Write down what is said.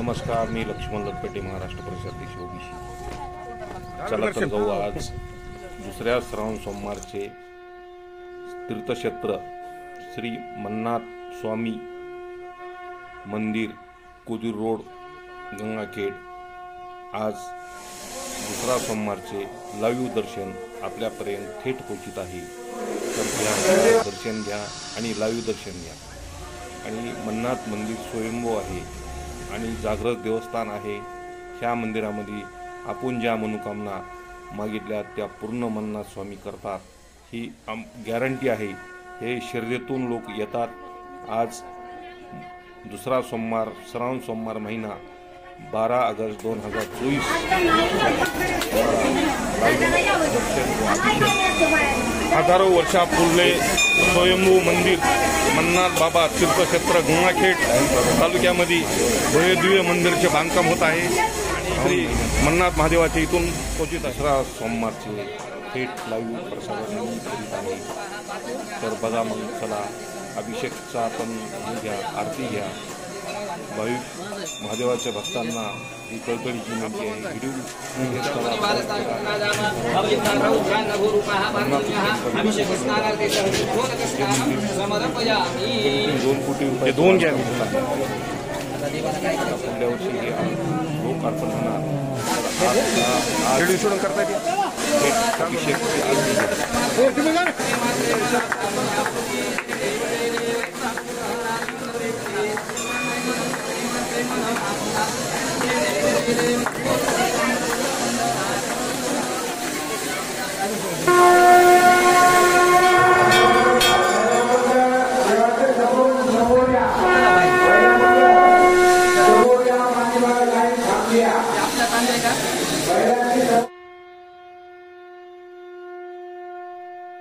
नमस्कार, मी लक्ष्मण लखपेटे, महाराष्ट्र परिषदेचे ओबीसी. चला तर जाऊ आज दुसऱ्या श्रावण सोमवारचे तीर्थक्षेत्र श्री मन्नाथ स्वामी मंदिर, कुदीर रोड, गंगाखेड. आज दुसरा सोमवारचे लाईव्ह दर्शन आपल्यापर्यंत थेट पोहोचत आहे. तर घ्या, दर्शन घ्या आणि लाईव्ह दर्शन घ्या. आणि मन्नाथ मंदिर स्वयंभू आहे आणि जागृत देवस्थान आहे. ह्या मंदिरामध्ये आपण ज्या मनोकामना मागितल्या त्या पूर्ण मन्नाथ स्वामी करतात, ही गॅरंटी आहे. हे श्रद्धेतून लोक येतात. आज दुसरा सोमवार, श्रावण सोमवार महिना 12 ऑगस्ट 2024. हजारो वर्षापूर्वी स्वयंभू मंदिर मन्नाथ बाबा तीर्थक्षेत्र गंगाखेड तालुक्यामध्ये भव्यदिव्य मंदिराचे बांधकाम होत आहे. श्री मन्नाथ महादेवाचे इथून पोहोचत दुसरा सोमवारचे थेट लाईव्ह प्रसारण करीत आहे. तर बघा मग, चला अभिषेकचा आपण घ्या, आरती घ्या. भाविक महादेवाच्या भक्तांना ही कळकळीची विनंती आहे. व्हिडिओ ₹2 कोटी दोन घ्या. पुढल्या वर्षी हे लोक अर्पण होणार. करता येते अभिषेकची आरती.